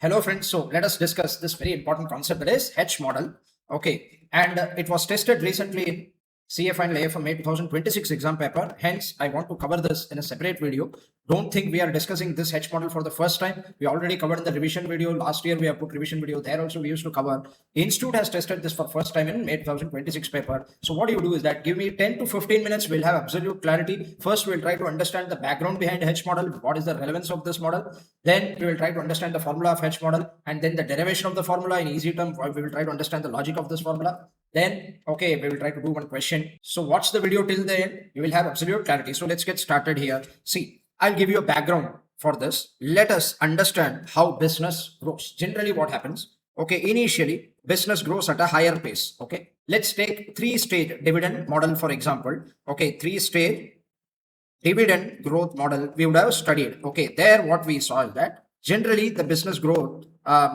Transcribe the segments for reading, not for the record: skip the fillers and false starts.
Hello friends, so let us discuss this very important concept, that is H model. Okay, and it was tested recently in CA FINAL AFM May 2026 exam paper. Hence, I want to cover this in a separate video. Don't think we are discussing this H model for the first time. We already covered in the revision video. Last year we have put revision video there also we used to cover. Institute has tested this for first time in May 2026 paper. So what you do is that give me 10 to 15 minutes. We'll have absolute clarity. First, we'll try to understand the background behind H model. What is the relevance of this model? Then we will try to understand the formula of H model and then the derivation of the formula in easy term. We will try to understand the logic of this formula. Then, okay, we will try to do one question. So watch the video till the end. You will have absolute clarity. So let's get started here. See, I'll give you a background for this. Let us understand how business grows. Generally, what happens? Okay, initially, business grows at a higher pace. Okay, let's take three-stage dividend model, for example. Okay, three-stage dividend growth model we would have studied. Okay, there what we saw is that generally the business growth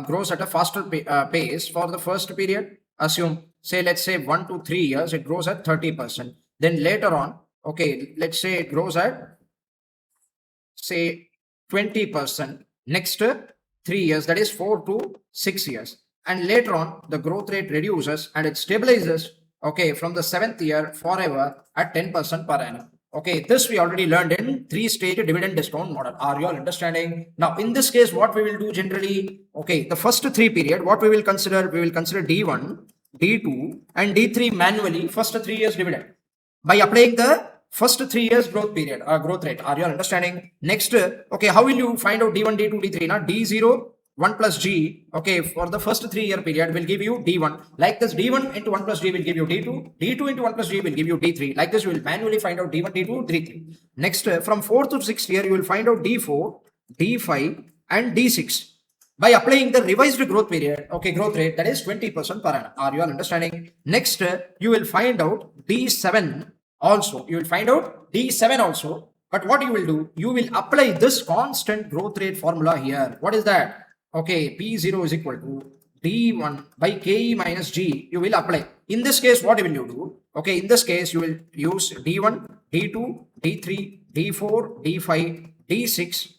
grows at a faster pace for the first period. Assume, say, let's say 1 to 3 years, it grows at 30%. Then later on, okay, let's say it grows at say 20% next 3 years, that is 4 to 6 years. And later on, the growth rate reduces and it stabilizes, okay, from the 7th year forever at 10% per annum. Okay, this we already learned in three-stage dividend discount model. Are you all understanding? Now, in this case, what we will do generally, okay, the first 3 period, what we will consider D1, D2 and D3 manually, first 3 years dividend by applying the first 3 years growth period, growth rate. Are you all understanding? Next, okay, how will you find out D1, D2, D3? Now, D0, 1 plus G, okay, for the first 3 year period will give you D1. Like this, D1 into 1 plus G will give you D2. D2 into 1 plus G will give you D3. Like this, you will manually find out D1, D2, D3. Next, from 4th to 6th year, you will find out D4, D5 and D6 by applying the revised growth period, okay, growth rate, that is 20% per annum. Are you all understanding? Next, you will find out D7 also. You will find out D7 also. But what you will do, you will apply this constant growth rate formula here. What is that? Okay, P0 is equal to D1 by KE minus G. You will apply. In this case, what will you do? Okay, in this case, you will use D1, D2, D3, D4, D5, D6,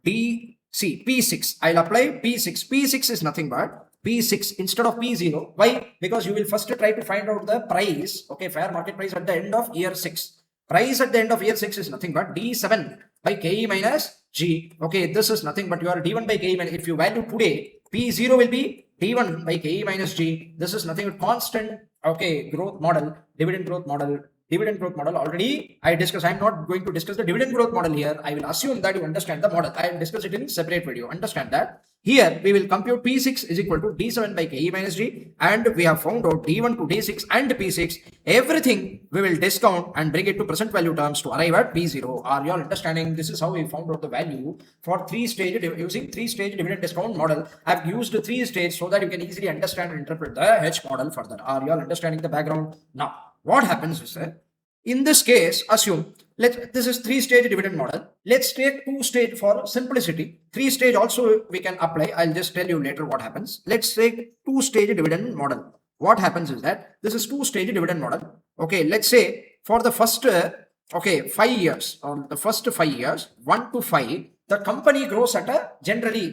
P6. I'll apply P6. P6 is nothing but P6 instead of P0. Why? Because you will first try to find out the price, okay, fair market price at the end of year 6. Price at the end of year 6 is nothing but D7 by KE minus G. Okay, this is nothing but your D1 by KE minus. If you value today, P0 will be D1 by KE minus G. This is nothing but constant, okay, growth model, dividend growth model. Dividend growth model already I discussed. I'm not going to discuss the dividend growth model here. I will assume that you understand the model. I will discuss it in separate video. Understand that. Here we will compute P6 is equal to D7 by KE minus G, and we have found out D1 to D6 and P6. Everything we will discount and bring it to present value terms to arrive at P0. Are you all understanding? This is how we found out the value for using three-stage dividend discount model. I've used 3 stages so that you can easily understand and interpret the H model further. Are you all understanding the background? Now, what happens is that in this case, assume this is 3-stage dividend model. Let's take 2-stage for simplicity. 3-stage also we can apply. I'll just tell you later what happens. Let's take 2-stage dividend model. What happens is that this is 2-stage dividend model. Okay, let's say for the first 5 years, or the first 5 years, 1 to 5, the company grows at a,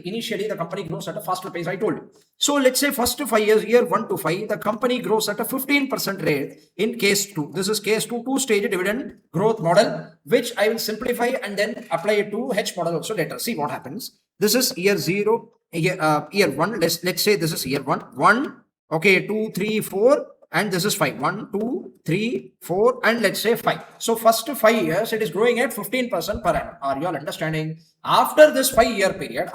initially the company grows at a faster pace, I told you. So let's say first 5 years, year 1 to 5, the company grows at a 15% rate in case 2. This is case 2, 2-stage dividend growth model, which I will simplify and then apply it to H model also later. See what happens. This is year 0, year 1. Let's say this is year 1. 1, okay, 2, 3, 4. And this is 5. 1, 2, 3, 4, and let's say 5. So first 5 years, it is growing at 15% per annum. Are you all understanding? After this 5-year period,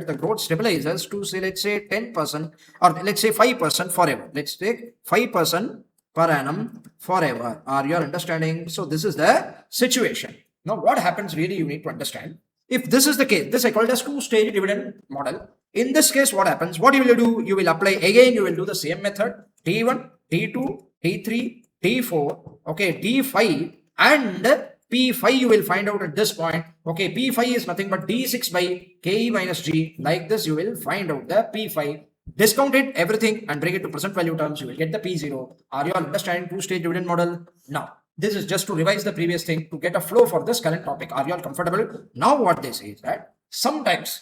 the growth stabilizes to say, let's say 10% or let's say 5% forever. Let's take 5% per annum forever. Are you all understanding? So this is the situation. Now what happens really you need to understand. If this is the case, this I call it as 2-stage dividend model. In this case, what happens? What you will do? You will apply again, you will do the same method. D1, D2, D3, D4, okay, D5 and P5 you will find out at this point. Okay, P5 is nothing but D6 by KE minus G. Like this, you will find out the P5. Discount it, everything, and bring it to present value terms. You will get the P0. Are you all understanding 2-stage dividend model? Now, this is just to revise the previous thing to get a flow for this current topic. Are you all comfortable? Now what they say is that sometimes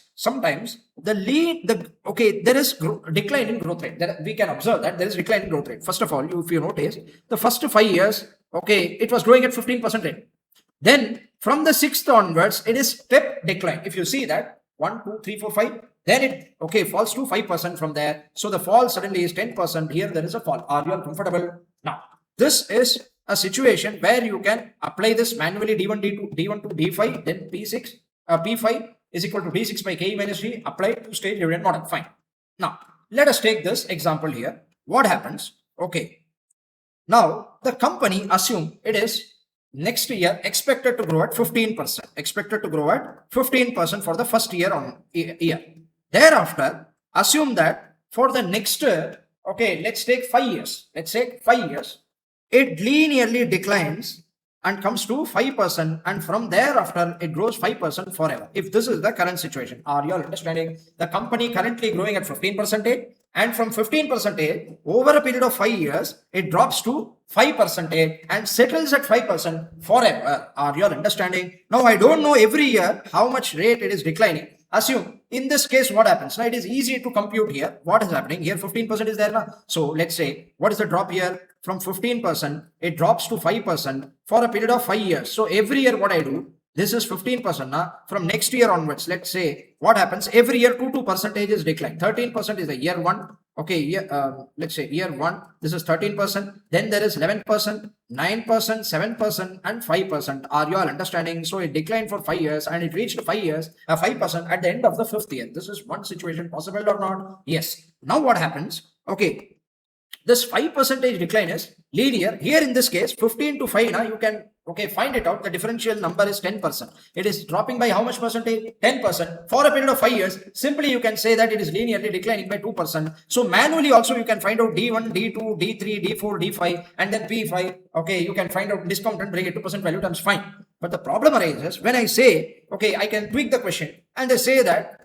there is decline in growth rate. We can observe that there is decline in growth rate. First of all, if you notice, the first 5 years, it was growing at 15% rate. Then from the sixth onwards, it is step decline. If you see that 1, 2, 3, 4, 5, then it falls to 5% from there. So the fall suddenly is 10%. Here there is a fall. Are you comfortable? Now, this is a situation where you can apply this manually D1, D2, D1 to D5, then P6, P5 is equal to D6 by KE minus D, apply two-stage dividend model. Fine. Now, let us take this example here. What happens? Now, the company assume it is next year expected to grow at 15%. Expected to grow at 15% for the first year on year. Thereafter, assume that for the next, let's take 5 years. Let's say 5 years. It linearly declines and comes to 5%, and from thereafter it grows 5% forever. If this is the current situation, are you all understanding? The company currently growing at 15%, and from 15% over a period of 5 years, it drops to 5% and settles at 5% forever. Are you all understanding? Now, I don't know every year how much rate it is declining. Assume in this case what happens. Now, it is easy to compute here. What is happening here? 15% is there now. So let's say, what is the drop here? From 15%, it drops to 5% for a period of 5 years. So every year what I do, this is 15% now. From next year onwards, let's say what happens every year, 2% is decline. 13% is the year 1. Let's say year 1, this is 13%. Then there is 11%, 9%, 7%, and 5%. Are you all understanding? So it declined for 5 years and it reached 5% at the end of the 5th year. This is one situation, possible or not? Yes. Now what happens? This 5% decline is linear. Here in this case, 15 to 5, now you can find it out. The differential number is 10%. It is dropping by how much percentage? 10%. For a period of 5 years, simply you can say that it is linearly declining by 2%. So manually also you can find out D1, D2, D3, D4, D5, and then P5. You can find out discount and bring it 2% value terms, fine. But the problem arises when I say, I can tweak the question and they say that,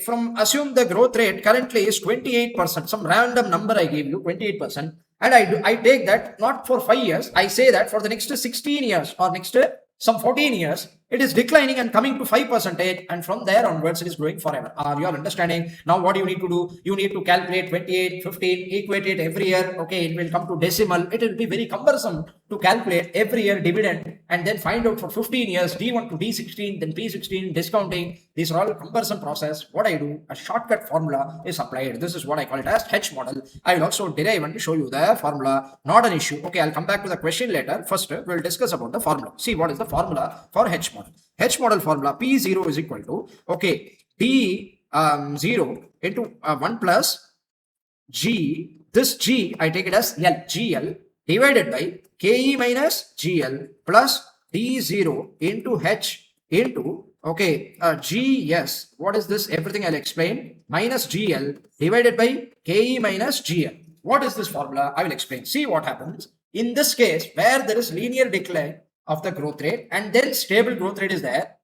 from assume the growth rate currently is 28%, some random number I gave you, 28%. And I take that not for 5 years. I say that for the next 16 years or next some 14 years, it is declining and coming to 5%, and from there onwards, it is growing forever. Are you all understanding? Now, what you need to do? You need to calculate 28, 15, equate it every year. It will come to decimal. It will be very cumbersome to calculate every year dividend and then find out for 15 years, D1 to D16, then P16, discounting. These are all cumbersome process. What I do, a shortcut formula is applied. This is what I call it as H model. I will also derive and show you the formula. Not an issue. I'll come back to the question later. First, we'll discuss about the formula. See what is the formula for H model. H model formula, P0 is equal to, D0 into 1 plus G, this G, I take it as L, GL, divided by KE minus GL plus D0 into H into, GS, what is this? Everything I'll explain, minus GL divided by KE minus GL. What is this formula? I will explain. See what happens. In this case, where there is linear decline of the growth rate and then stable growth rate is there,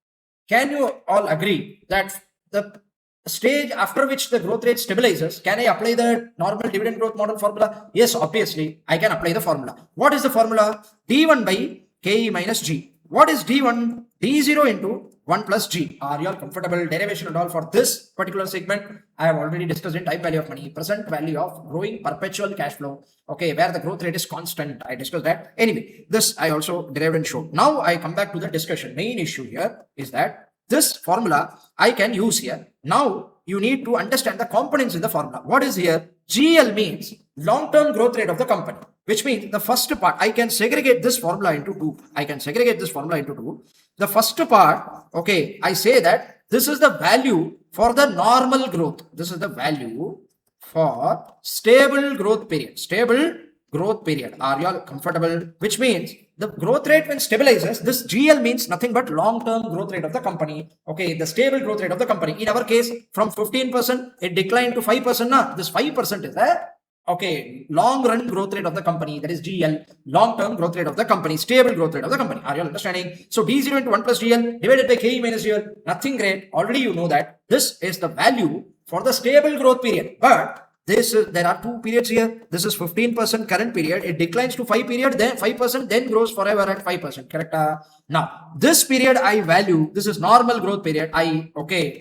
can you all agree that the stage after which the growth rate stabilizes, can I apply the normal dividend growth model formula? Yes, obviously, I can apply the formula. What is the formula? D1 by KE minus G. What is D1? D0 into 1 plus G. Are you all comfortable? Derivation and all for this particular segment, I have already discussed in time value of money, present value of growing perpetual cash flow. Where the growth rate is constant. I discussed that. Anyway, this I also derived and showed. Now I come back to the discussion. Main issue here is that this formula I can use here. Now you need to understand the components in the formula. What is here? GL means long-term growth rate of the company, which means the first part, I can segregate this formula into two. The first part, I say that this is the value for the normal growth. This is the value for stable growth period. Are you all comfortable? Which means the growth rate when stabilizes, this GL means nothing but long-term growth rate of the company. The stable growth rate of the company. In our case, from 15%, it declined to 5% now. This 5% is the long run growth rate of the company, that is GL, long term growth rate of the company, stable growth rate of the company. Are you all understanding? So D0 into 1 plus GL divided by KE minus GL, nothing great. Already you know that this is the value for the stable growth period. But there are 2 periods here. This is 15% current period. It declines to 5 period, then 5%, then grows forever at 5%. Correct? Now, this period I value, this is normal growth period. I,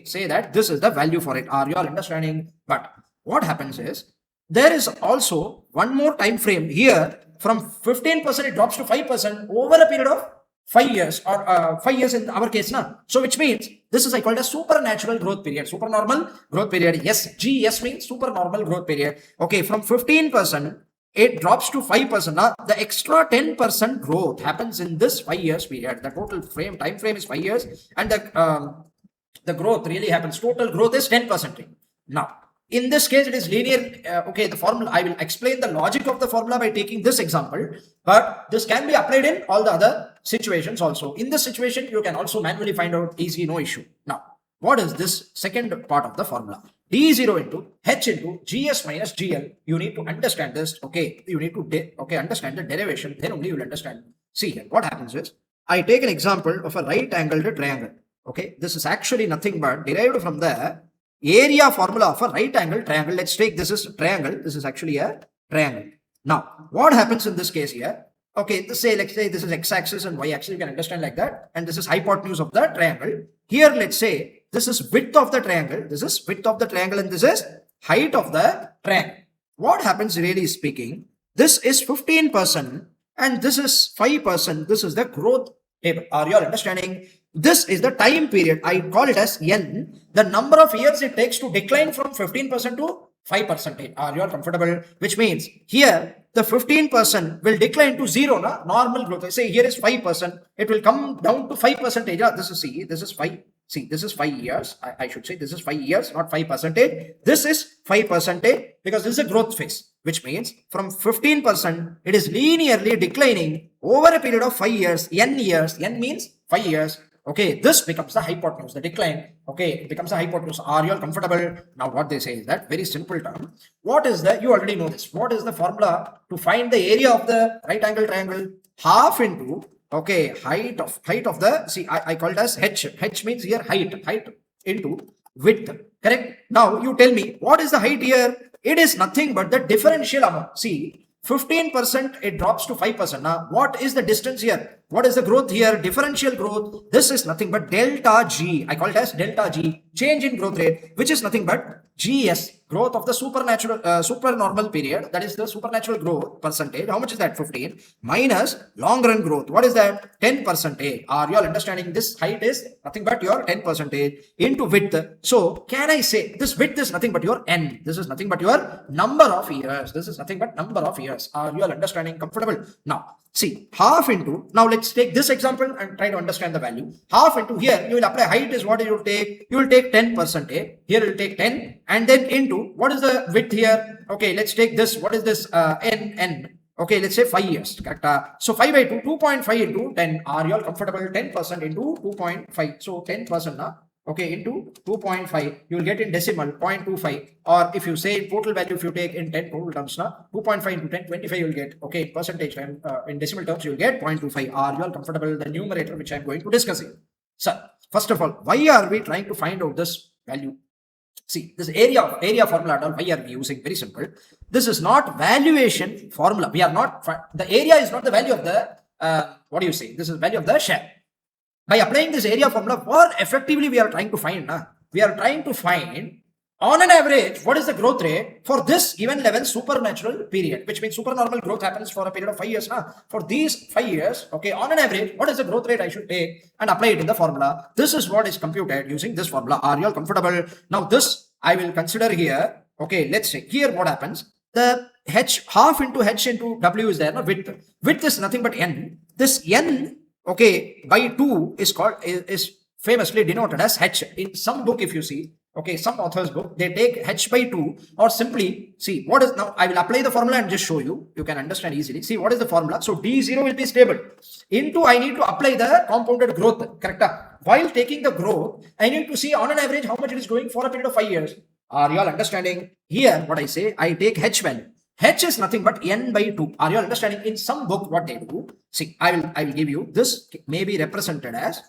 say that this is the value for it. Are you all understanding? But what happens is, there is also one more time frame here. From 15% it drops to 5% over a period of 5 years, or 5 years in our case now. So which means this is I called a supernatural growth period, supernormal growth period. Yes, GS means supernormal growth period. Okay, from 15% it drops to 5%. Now the extra 10% growth happens in this 5 years period. The total time frame is 5 years, and the growth really happens. Total growth is 10%. Now, in this case, it is linear. The formula, I will explain the logic of the formula by taking this example, but this can be applied in all the other situations also. In this situation, you can also manually find out easy, no issue. Now, what is this second part of the formula? D0 into H into GS minus GL. You need to understand this. You need to understand the derivation. Then only you will understand. See here, what happens is, I take an example of a right angled triangle. This is actually nothing but derived from the area formula of a right angle triangle. Let's take this is triangle. This is actually a triangle. Now, what happens in this case here? Let's say this is x-axis and y-axis. You can understand like that. And this is hypotenuse of the triangle. Here, let's say this is width of the triangle. This is width of the triangle, and this is height of the triangle. What happens really speaking? This is 15% and this is 5%. This is the growth table. Are you all understanding? This is the time period. I call it as N, the number of years it takes to decline from 15% to 5%. Are you all comfortable? Which means here the 15% will decline to 0, normal growth. I say here is 5%. It will come down to 5%. This is this is 5. See, this is 5 years. I should say this is 5 years, not 5%. This is 5% because this is a growth phase, which means from 15%, it is linearly declining over a period of 5 years, N years. N means 5 years. This becomes the hypotenuse, the decline. It becomes a hypotenuse. Are you all comfortable? Now, what they say is that very simple term. What is the, you already know this. What is the formula to find the area of the right angle triangle? Half into, height of the, see, I call it as H. H means here height into width. Correct? Now, you tell me, what is the height here? It is nothing but the differential amount. See, 15% it drops to 5%. Now, what is the distance here? What is the growth here? Differential growth. This is nothing but delta G. I call it as delta G. Change in growth rate, which is nothing but GS, growth of the supernormal period. That is the supernatural growth percentage. How much is that? 15 minus long run growth. What is that? 10%. Are you all understanding? This height is nothing but your 10% into width. So can I say this width is nothing but your N? This is nothing but your number of years. This is nothing but number of years. Are you all understanding? Comfortable? Now, see, half into, now let's take this example and try to understand the value. Half into, here you will apply height is what you will take. You will take 10%. Here you will take 10 and then into, what is the width here? Let's take this. What is this? N. Let's say 5 years. Correct? So 5 by 2, 2.5 into 10. Are you all comfortable? 10% into 2.5. So 10% now. Into 2.5, you will get in decimal 0.25, or if you say total value, if you take in 10 total terms now, 2.5 into 10, 25 you will get, percentage time, in decimal terms you will get 0.25. Are you all comfortable? The numerator which I am going to discuss here. So, first of all, why are we trying to find out this value? See, this area formula, why are we using? Very simple. This is not valuation formula. We are not, the area is not the value of the, this is value of the share. By applying this area formula, what effectively we are trying to find? We are trying to find, on an average, what is the growth rate for this given level supernatural period, which means supernormal growth happens for a period of 5 years. For these 5 years, on an average, what is the growth rate I should take and apply it in the formula? This is what is computed using this formula. Are you all comfortable? Now, this I will consider here. Let's say here what happens. The H, half into H into W is there, width. Width is nothing but N. This N, by 2 is called, is famously denoted as H. In some book, if you see, some author's book, they take H by 2, or simply, see, what is, now I will apply the formula and just show you, you can understand easily. See, what is the formula? So D0 will be stable. Into, I need to apply the compounded growth, correct? While taking the growth, I need to see on an average how much it is growing for a period of 5 years. Are you all understanding? Here, what I say, I take H value. H is nothing but N by 2. Are you understanding? In some book, what they do, see, I will give you, this may be represented as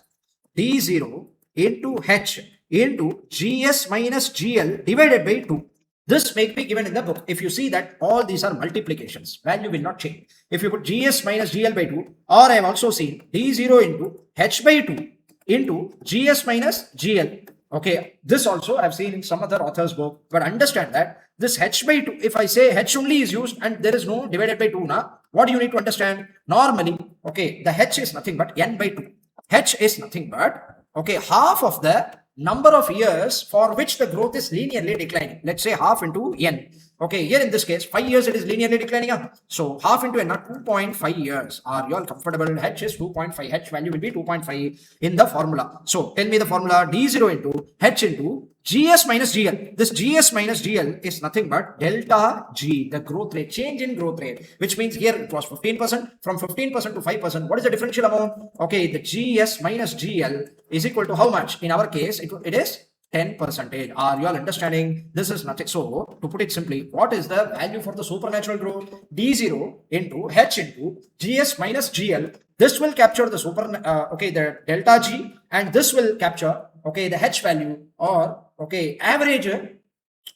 D0 into H into GS minus GL divided by 2. This may be given in the book. If you see that all these are multiplications, value will not change. If you put GS minus GL by 2, or I have also seen D0 into H by 2 into GS minus GL. Okay, this also I've seen in some other author's book, but understand that this H by 2, if I say H only is used and there is no divided by 2 now, what do you need to understand? Normally, okay, the H is nothing but N by 2. H is nothing but, okay, half of the number of years for which the growth is linearly declining. Let's say half into N. Okay, here in this case, 5 years it is linearly declining. So half into N, 2.5 years. Are you all comfortable? H is 2.5. H value will be 2.5 in the formula. So tell me the formula. D0 into H into GS minus GL. This GS minus GL is nothing but delta G, the growth rate, change in growth rate, which means here it was 15%. From 15% to 5%, what is the differential amount? Okay, the GS minus GL is equal to how much? In our case, it is 10%. Are you all understanding? This is nothing. So to put it simply, what is the value for the supernatural growth? D0 into H into GS minus GL. This will capture the the delta G, and this will capture, okay, the H value, or okay, average,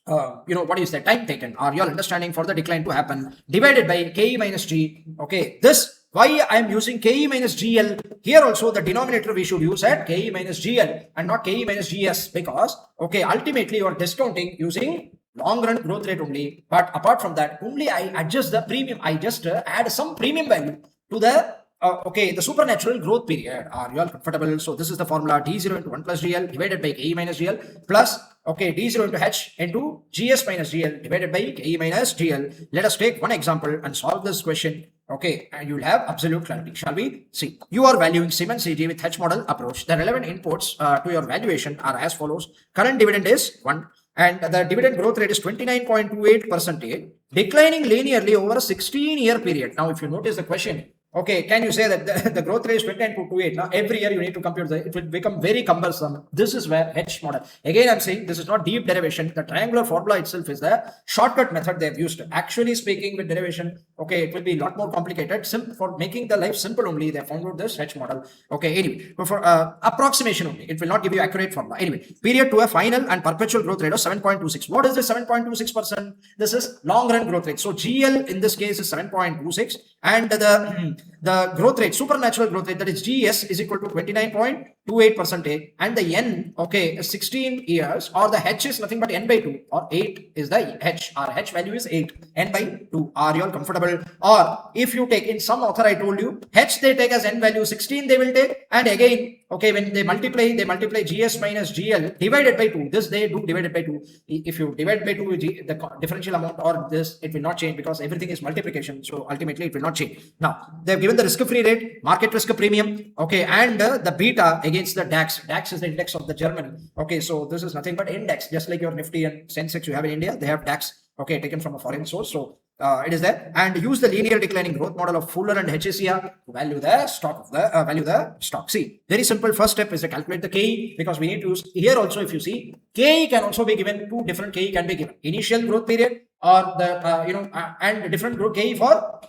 what is the time taken? Are you all understanding for the decline to happen, divided by KE minus G? Okay, this, why I am using KE minus GL here also, the denominator we should use at KE minus GL and not KE minus GS, because okay, ultimately you are discounting using long run growth rate only. But apart from that, only I adjust the premium, I just add some premium value to the the supernatural growth period. Are you all comfortable? So this is the formula. D0 into 1 plus GL divided by KE minus GL plus D0 into H into GS minus GL divided by KE minus GL. Let us take one example and solve this question. Okay, and you will have absolute clarity. Shall we see? You are valuing Siemens AG with H model approach. The relevant inputs to your valuation are as follows. Current dividend is 1 and the dividend growth rate is 29.28%, declining linearly over a 16-year period. Now, if you notice the question, okay, can you say that the growth rate is 29.28? Now, every year you need to compute it will become very cumbersome. This is where H model. Again, I'm saying this is not deep derivation. The triangular formula itself is the shortcut method they've used. Actually speaking, with derivation, okay, it will be a lot more complicated. For making the life simple only, they found out this H model. Okay, anyway, for approximation only, it will not give you accurate formula. Anyway, period to a final and perpetual growth rate of 7.26. What is this 7.26%? This is long run growth rate. So GL in this case is 7.26, and the growth rate, supernatural growth rate, that is GS, is equal to 29.28%, and the N, okay, is 16 years, or the H is nothing but N by 2, or 8 is the H. Our H value is 8, N by 2. Are you all comfortable? Or if you take, in some author I told you, H they take as N value 16 they will take, and again, okay, when they multiply GS minus GL divided by 2. This they do divided by 2. If you divide by 2, the differential amount or this, it will not change because everything is multiplication. So ultimately it will not change. Now, they have given the risk-free rate, market risk premium, okay, and the beta against the DAX. DAX is the index of the Germany. Okay, so this is nothing but index, just like your Nifty and Sensex you have in India. They have DAX, okay, taken from a foreign source. So it is there, and use the linear declining growth model of Fuller and HACR to value the stock of the stock. See, very simple. First step is to calculate the KE, because we need to use here also. If you see, KE can also be given, two different KE can be given: initial growth period, or the and different growth KE for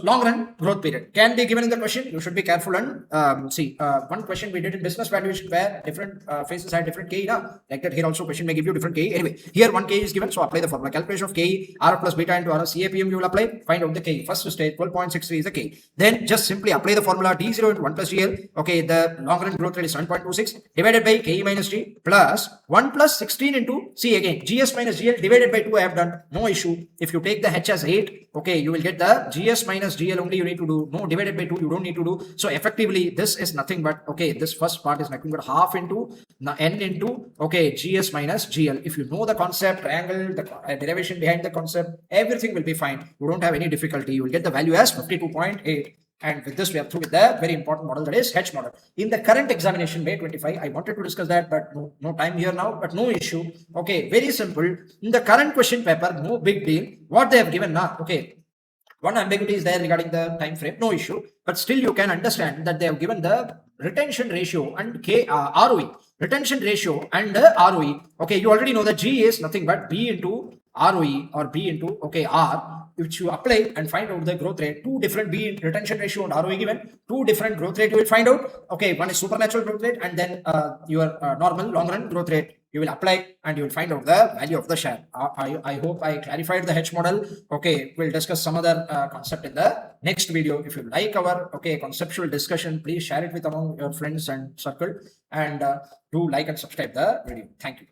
long run growth period can be given in the question. You should be careful and see. One question we did in business valuation where different phases had different KE. Like that here also question may give you different KE. Anyway, here one KE is given, so apply the formula. Calculation of KE, R plus beta into R CAPM you will apply. Find out the KE. First stage 12.63 is the KE. Then just simply apply the formula D0 into 1 plus GL. Okay, the long run growth rate is 7.26 divided by KE minus G plus 1 plus 16 into, see again, GS minus GL divided by 2 I have done. No issue. If you take the H as 8, okay, you will get the GS minus GL only you need to do. No, divided by 2 you don't need to do. So effectively this is nothing but, okay, this first part is nothing but half into N into, okay, GS minus GL. If you know the concept, triangle, the derivation behind the concept, everything will be fine. You don't have any difficulty. You will get the value as 52.8. And with this, we are through with the very important model, that is H model. In the current examination, May 25, I wanted to discuss that, but no time here now, but no issue. Okay, very simple. In the current question paper, no big deal. What they have given now, okay, one ambiguity is there regarding the time frame, no issue, but still you can understand that they have given the retention ratio and ROE. Retention ratio and ROE. Okay, you already know that G is nothing but B into ROE or B into, okay, R, which you apply and find out the growth rate. Two different B retention ratio and ROE given, two different growth rate you will find out. Okay, one is supernatural growth rate and then your normal long run growth rate. you will apply and you will find out the value of the share. I hope I clarified the H model. Okay, we'll discuss some other concept in the next video. If you like our conceptual discussion, please share it with among your friends and circle, and do like and subscribe the video. Thank you.